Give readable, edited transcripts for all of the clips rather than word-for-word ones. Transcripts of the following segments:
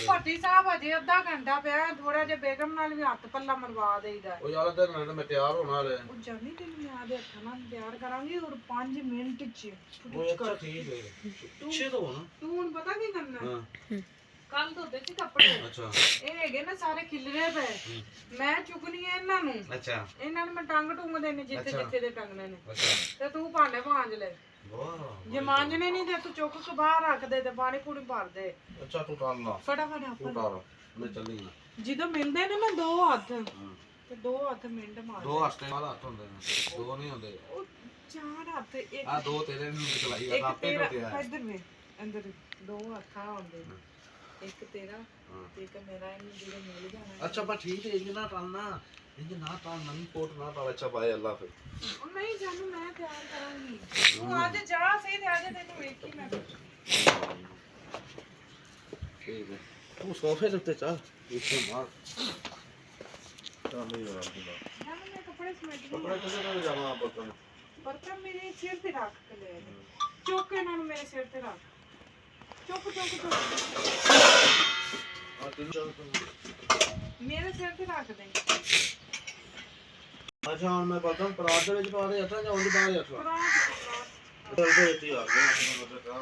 ਭੱਟੀ ਸਾਹਿਬ ਅਜੇ ਅੱਧਾ ਘੰਟਾ ਪਿਆ ਥੋੜਾ ਜਿਹਾ ਬੇਗਮ ਨਾਲ ਵੀ ਹੱਥ ਪੱਲਾ ਮਰਵਾ ਦੇਈਦਾ ਉਹ ਯਾਰ ਤੇ ਮੈਂ ਤਿਆਰ ਹੋਣਾ ਹਲੇ ਉਹ ਜਾਨੀ ਤੈਨੂੰ ਮੈਂ ਆਦੇ ਹੱਥਾਂ ਨਾਲ ਤਿਆਰ ਕਰਾਂਗੀ ਔਰ 5 ਮਿੰਟ ਚ ਉਹ ਅੱਛਾ ਠੀਕ ਹੈ ਪਿੱਛੇ ਤੋਂ ਨਾ ਤੂੰ ਹੁਣ ਪਤਾ ਕੀ ਕਰਨਾ ਹਾਂ ਕੱਲ ਧੋਤੇ ਸੀ ਕੱਪੜੇ ਅੱਛਾ ਇਹ ਹੈਗੇ ਨਾ ਸਾਰੇ ਖਿਲਰੇ ਪਏ ਮੈਂ ਚੁਗਣੀ ਐ ਇਹਨਾਂ ਨੂੰ ਅੱਛਾ ਇਹਨਾਂ ਨੂੰ ਮੈਂ ਟੰਗ ਟੂੰਗ ਦੇਣੇ ਜਿੱਥੇ ਜਿੱਥੇ ਦੇ ਟੰਗਣੇ ਨੇ ਅੱਛਾ ਤੇ ਤੂੰ ਭਾਂਡੇ ਭਾਂਜ ਲੈ ਵਾਹ ਜੇ ਮਾਂਜਣੇ ਨਹੀਂ ਤੇ ਤੂੰ ਚੁੱਕ ਕੇ ਬਾਹਰ ਰੱਖ ਦੇ ਤੇ ਪਾਣੀ ਪੂਣੀ ਭਰ ਦੇ ਅੱਛਾ ਤੂੰ ਕਰ ਲਾ ਫਟਾਫਟ ਤੂੰ ਆਪਾਂ ਕਰ ਮੈਂ ਚੱਲੀ ਜਦੋਂ ਮਿਲਦੇ ਨੇ ਨਾ ਦੋ ਹੱਥ ਤੇ ਦੋ ਹੱਥ ਮਿੰਟ ਮਾਰ ਦੋ ਹੱਥ ਨਾਲ ਹੱਥ ਹੁੰਦੇ ਨੇ ਦੋ ਨਹੀਂ ਹੁੰਦੇ ਉਹ ਚਾਰ ਹੱਥ ਇੱਕ ਆ ਦੋ ਤੇਰੇ ਨੂੰ ਚਲਾਈ ਆ ਇੱਕ ਆਪੇ ਤੇਰਾ ਟੁੱਟਿਆ ਇੱਧਰ ਵੇ ਅੰਦਰ ਦੋ ਹੱਥਾਂ ਹੁੰਦੇ ਨੇ ਇੱਕ ਤੇਰਾ ਤੇ ਇੱਕ ਮੇਰਾ ਇਹਨੂੰ ਜਿਹੜੇ ਮਿਲ ਜਾਣਾ ਅੱਛਾ ਬਾ ਠੀਕ ਹੈ ਇਹ ਨਾ ਟਾਲਣਾ ਇਹ ਨਾ ਤਾਂ ਨਵੀਂ ਕੋਟ ਨਾ ਪਾ ਅੱਛਾ ਬਾਏ ਅੱਲਾ ਫਿਰ ਉਹ ਨਹੀਂ ਜਾਨੂੰ ਮੈਂ ਤਿਆਰ ਕਰਾਂਗੀ ਤੂੰ ਅੱਜ ਜਾ ਸਹੀ ਤੇ ਅੱਜ ਤੈਨੂੰ ਵੇਖ ਕੇ ਮੈਂ ਠੀਕ ਹੈ ਤੂੰ ਸੋਫੇ ਦੇ ਉੱਤੇ ਚਾ ਇੱਥੇ ਮਾਰ ਤਾਂ ਨਹੀਂ ਯਾਰ ਜਾਨੂੰ ਮੈਂ ਕੱਪੜੇ ਸਮੇਟ ਕੱਪੜੇ ਕਿੱਥੇ ਨਾਲ ਜਾਵਾਂ ਆਪਾਂ ਬਰਤਨ ਮੇਰੇ ਸਿਰ ਤੇ ਰੱਖ ਕੇ ਲੈ ਚੁੱਕ ਇਹਨਾਂ ਨੂੰ ਮੇਰੇ ਸਿਰ ਤੇ ਰੱਖ ਚੁੱਕ ਆ ਤੈਨੂੰ ਮੇਰੇ ਸਿਰ ਤੇ ਰੱਖ ਦੇ ਅੱਛਾ ਹੁਣ ਮੈਂ ਬਰਤਨ ਪਰਾਤ ਦੇ ਵਿੱਚ ਪਾ ਦੇ ਅੱਛਾ ਜਾਂ ਉਹਦੇ ਬਾਹਰ ਅੱਛਾ ਪਰਾਤ ਚੱਲ ਦੇ ਇੱਥੇ ਆ ਗਿਆ ਮੈਂ ਤਾਂ ਕਹਾਂ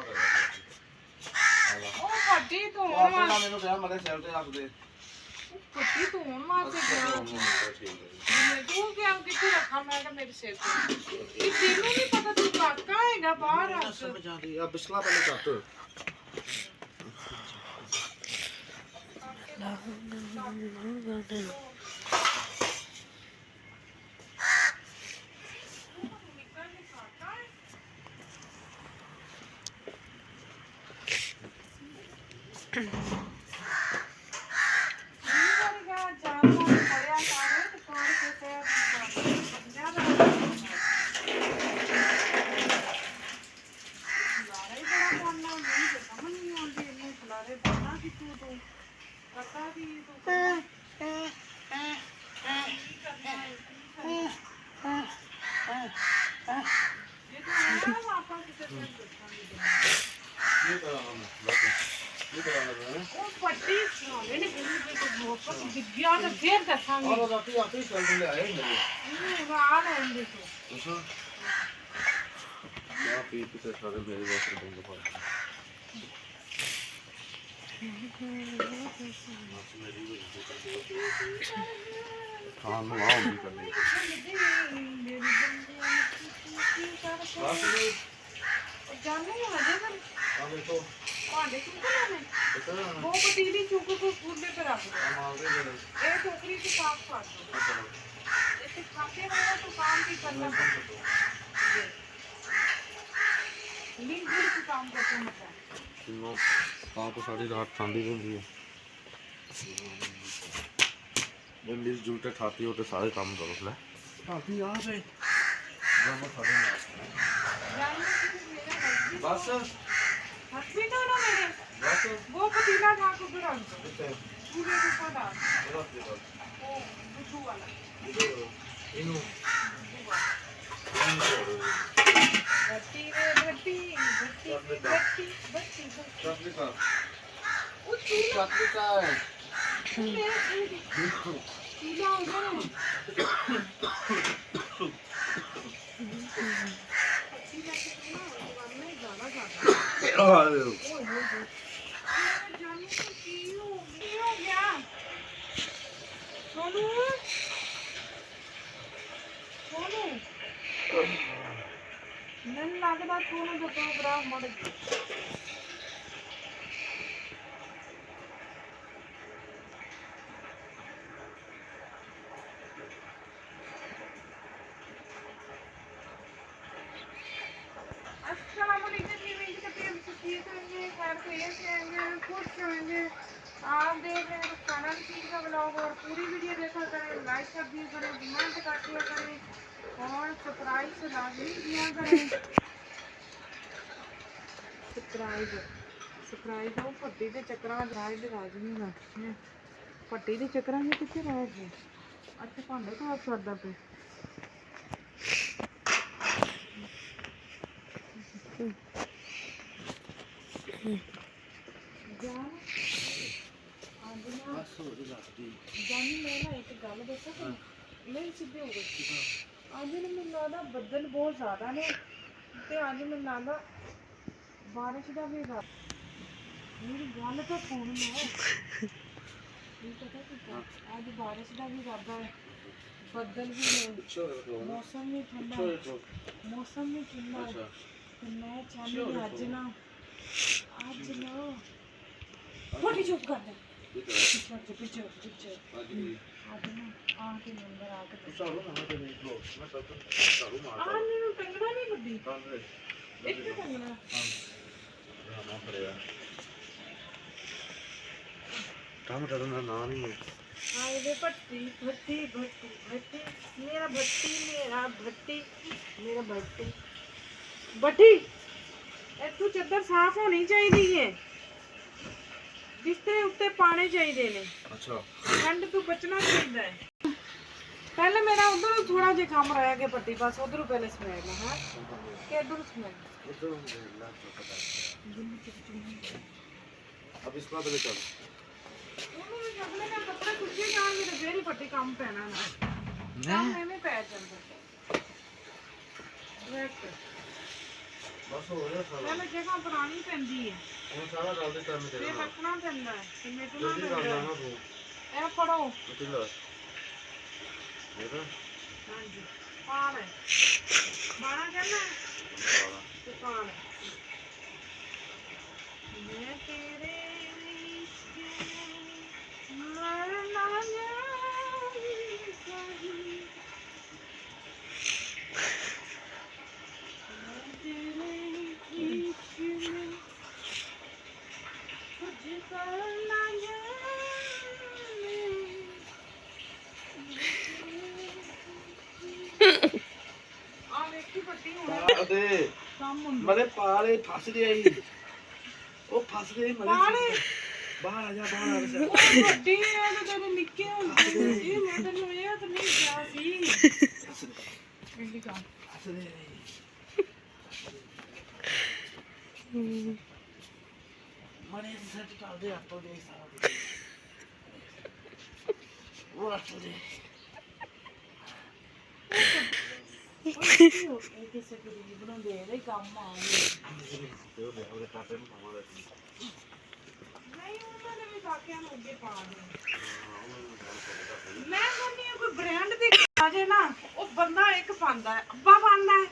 ਉਹ ਭੱਟੀ ਧੋਣ ਆਪਣਾ ਵਾਸਤੇ ਮੈਨੂੰ ਕਿਹਾ ਮੇਰੇ ਸਿਰ ਤੇ ਰੱਖ ਦੇ ਭੱਟੀ ਧੋਣ ਵਾਸਤੇ ਗਿਆ ਠੀਕ ਹੈ ਮੈਂ ਤੂੰ ਕਿਹਾ ਕਿੱਥੇ ਰੱਖਾਂ ਮੈਂ ਕਿਹਾ ਮੇਰੇ ਸਿਰ ਤੇ ਇਹ ਤੈਨੂੰ ਨਹੀਂ ਪਤਾ ਤੂੰ ਕਾਕਾ ਹੈਗਾ ਬਾਹਰ ਰੱਖ ਸਮਝ ਆਉਂਦੀ ਆ ਬਿਸਲਾ ਪਹਿਲੇ ਕੱਟ ਫਿਰ ਦੱਸਾਂਗੇ ਉਹ ਰਾਤੀ ਆਪੇ ਚੱਲ ਲੈ ਆਏ ਮੇਰੇ ਆ ਲੈਂਦੇ ਤੂੰ ਅੱਛਾ ਚਾਹ ਪੀ ਕੇ ਸਾਰੇ ਮੇਰੇ ਵਾਸਤੇ ਬੰਦ ਪਾ ਖਾਣ ਨੂੰ ਆਉਂਦੀ ਕਰਨੀ ਜਾਨੇ ਹਜੇ ਨਾ ਆ ਦੇਖੋ ਭਾਂਡੇ ਕਿੱਥੇ ਨੇ ਉਹ ਪਤੀਲੀ ਚੁੱਕ ਕੇ ਕੂਲੇ ਤੇ ਰੱਖ ਦੋ ਮਾਰ ਦੇ ਜਿਹੜੇ ਇਹ ਟੋਕਰੀ ਚ ਸਾਫ਼ ਕਰ ਦੋ ਇਹ ਖਾਤੇ ਵਾਲਾ तो काम भी करना लिंक से काम करते हैं ਕਿੰਨਾ ਤਾਂ ਤੋਂ ਸਾਡੀ ਰਾਤ ਖਾਂਦੀ ਰਹਿੰਦੀ ਹੈ ਜੇ ਮਿਲ ਜੁਲ ਕੇ ਖਾਤੀ ਹੋ ਤੇ ਸਾਰੇ ਕੰਮ ਕਰੋ ਲੈ ਖਾਤੀ ਆ ਵੇ ਜਮਾ ਖਾਦੇ ਬਸ हस्बैंड हो ना मेरे ਬਸ वो पतीला था को रख दो ਕਿੱਥੇ पूरे के ऊपर डाल ਰੱਖ ਦੇ ਬਸ वो बुद्धू वाला ਇਹਨੂੰ भट्टी रे भट्टी भट्टी भट्टी भट्टी ਚਾਕਲੀ ਕਾ वो चूल्हा ਚਾਕਲੀ ਕਾ ਹੈ चूल्हा उधर ਮੈਨੂੰ ਲੱਗਦਾ ਤੁਹਾਨੂੰ ਫੋਟੋਗ੍ਰਾਫ ਮੜ ਗਈ अस्सलाम वालेकुम जी मेरी तबीयत ठीक है खैर खैरियत से हैं खुश रहेंगे आप देख रहे हैं खाना चीज का ब्लॉग और पूरी वीडियो देखा करें लाइक कर दिया करें कमेंट कर दिया करें और सब्सक्राइब से लाजमी किया करें सब्सक्राइब हो पट्टी के चक्कर राज लाजमी है पट्टी के चक्कर में कितने रह गए अच्छा भांडे तो आप करदा पे ਜਾਨੀ ਮੈਂ ਨਾ ਇੱਕ ਗੱਲ ਦੱਸਾਂ ਤੁਹਾਨੂੰ, ਨਹੀਂ ਸਿੱਧੇ ਹੋ ਗਏ ਅੱਜ ਨਾ ਮੈਨੂੰ ਲੱਗਦਾ ਬੱਦਲ ਬਹੁਤ ਜ਼ਿਆਦਾ ਨੇ ਤੇ ਅੱਜ ਮੈਨੂੰ ਲੱਗਦਾ ਬਾਰਿਸ਼ ਦਾ ਵੀ ਇਰਾਦਾ। ਮੇਰੀ ਗੱਲ ਤਾਂ ਸੁਣ ਲਓ, ਕੀ ਪਤਾ ਕੀ ਅੱਜ ਬਾਰਿਸ਼ ਦਾ ਵੀ ਇਰਾਦਾ ਹੈ, ਬੱਦਲ ਵੀ ਨੇ, ਮੌਸਮ ਵੀ ਠੰਡਾ ਹੈ, ਮੌਸਮ ਵੀ ਠੰਡਾ ਹੈ ਤੇ ਮੈਂ ਚਾਹੁੰਦੀ ਹਾਂ ਅੱਜ ਨਾ ਬੜੀ ਚੁੱਪ ਕਰ ਦੇ ਪਿੱਛੇ ਅੱਜ ਨਾ ਆ ਕੇ ਅੰਦਰ ਆ ਕੇ ਝਾੜੂ ਮਾਰ ਕੇ ਦੇਖ ਲਓ ਮੈਂ ਤਾਂ ਝਾੜੂ ਆ ਮਾਰਦਾ ਮੈਨੂੰ ਟੰਗਣਾ ਨਹੀਂ ਵੱਡੀ ਕੰਨ ਇੱਥੇ ਟੰਗਣਾ ਨਾ ਕਰਿਆ ਕੰਮ ਕਰਨ ਦਾ ਨਾਂ ਨਹੀਂ ਆਏ ਵੇ ਭੱਟੀ ਭੱਟੀ ਭੱਟੀ ਭੱਟੀ ਮੇਰਾ ਭੱਟੀ ਮੇਰਾ ਭੱਟੀ ਮੇਰਾ ਭੱਟੀ ਭੱਟੀ ਇੱਥੋਂ ਚੱਦਰ ਸਾਫ਼ ਹੋਣੀ ਚਾਹੀਦੀ ਹੈ, ਬਿਸਤਰੇ ਉੱਤੇ ਪਾਣੇ ਚਾਹੀਦੇ ਨੇ, ਅੱਛਾ ਠੰਡ ਤੋਂ ਬਚਣਾ ਚਾਹੀਦਾ ਹੈ। ਪਹਿਲੇ ਮੇਰਾ ਉਧਰ ਥੋੜਾ ਜਿਹਾ ਕੰਮ ਰਹਿ ਗਿਆ ਪੱਟੀ ਪਾਸ, ਉਧਰੋਂ ਪਹਿਲੇ ਸਮੈਲ ਹੈ ਕਿ ਇਧਰ ਸਮੈਲ ਉਧਰ ਲਾ ਚੁੱਕਦਾ ਅਬ ਇਸ ਬਾਤ ਵਿੱਚ ਚੱਲ ਉਹਨੂੰ ਵੀ ਅਗਲੇ ਨਾਲ ਕੱਪੜੇ ਕੁੱਝੇ ਜਾਣਗੇ ਤੇ ਫੇਰ ਹੀ ਪੱਟੀ ਕੰਮ ਪੈਣਾ ਨਾ ਕੰਮ ਐਵੇਂ ਪੈ ਜਾਂਦਾ ਡਾਇਰੈਕਟ ਬਸ ਹੋ ਗਿਆ ਸਾਰਾ ਪਹਿਲੇ ਜਗ੍ਹਾ ਬਣਾਉਣੀ ਪੈਂਦੀ ਹੈ, ਹੁਣ ਸਾਰਾ ਗੱਲ ਦੇ ਕੰਮ ਫੇਰ ਕਰਨਾ ਰੱਖਣਾ ਪੈਂਦਾ ਹੈ ਤੇ ਮੇਟਣਾ ਜਲਦੀ ਪੈਂਦਾ ਕਰਨਾ ਹੈ। ਨਾ ਤੂੰ ਇਹ ਪੜੋ ਉੱਤੇ ਲਾ ਇਹਦਾ ਹਾਂਜੀ ਪਾਲ ਹੈ ਬਾਣਾ ਕਹਿੰਦਾ ਤੇ ਪਾਲ ਹੈ। ਮੈਂ ਤੇਰੇ ਇਸ਼ਕ ਮਰਨਾ ਨਹੀਂ ਚਾਹੀ ਮੈਂ ਤੇਰੇ ਇਸ਼ਕ में कुछ करना ਆ ਵੇਖੀ ਪੱਟੀ ਹੋਣਾ ਦੇ ਕੰਮ ਹੁੰਦਾ ਮਰੇ ਪਾਲੇ ਫਸ ਗਿਆ ਹੀ ਉਹ ਫਸ ਗਏ ਮਰੇ ਪਾਲੇ ਬਾਹਰ ਆ ਜਾ ਬਾਹਰ ਆ ਜਾ ਉਹ ਵੱਡੀ ਹੈ ਤੇ ਤੈਨੂੰ ਨਿੱਕੇ ਹੁੰਦੇ ਸੀ ਮੈਂ ਤੈਨੂੰ ਇਹ ਤਾਂ ਨਹੀਂ ਕਿਹਾ ਸੀ ਇੰਡੀ ਕਾ ਫਸ ਗਏ ਮਰੇ ਸੱਚ ਚੱਲਦੇ ਆਟੋ ਦੇ ਸਾਰਾ ਉਹ ਆਟੋ ਦੇ ਇਹ ਕਿਸੇ ਗਰੀਬ ਨੂੰ ਦੇ ਦੇ ਕੰਮ ਆ ਗਏ ਤੇ ਉਹ ਉਹਦੇ ਕਾਟੇ ਨੂੰ ਪਾਵਾਂਗੇ ਨਹੀਂ ਉਹਨਾਂ ਨੇ ਵੀ ਕਾਕਿਆਂ ਨੂੰ ਅੱਗੇ ਪਾ ਦੇ ਮੈਂ ਕਹਿੰਦੀ ਹਾਂ ਕੋਈ ਬ੍ਰਾਂਡ ਦੀ ਆ ਜੇ ਨਾ ਉਹ ਬੰਦਾ ਇੱਕ ਪਾਉਂਦਾ ਹੈ, ਅੱਬਾ ਪਾਉਂਦਾ ਹੈ,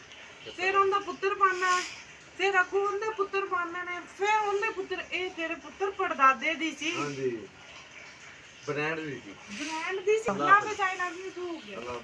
ਫਿਰ ਉਹਦਾ ਪੁੱਤਰ ਪਾਉਂਦਾ ਹੈ, ਫਿਰ ਅੱਗੋਂ ਉਹਦੇ ਪੁੱਤਰ ਪਾਉਂਦੇ ਨੇ, ਫਿਰ ਉਹਦੇ ਪੁੱਤਰ, ਇਹ ਤੇਰੇ ਪੁੱਤਰ ਪੜਦਾਦੇ ਦੀ ਸੀ ਹਾਂਜੀ ਬ੍ਰਾਂਡ ਵੀ ਬ੍ਰਾਂਡ ਦੀ ਸੀ, ਨਾ ਕੋਈ ਚਾਈਨਾ ਵੀ ਹੋ ਗਿਆ।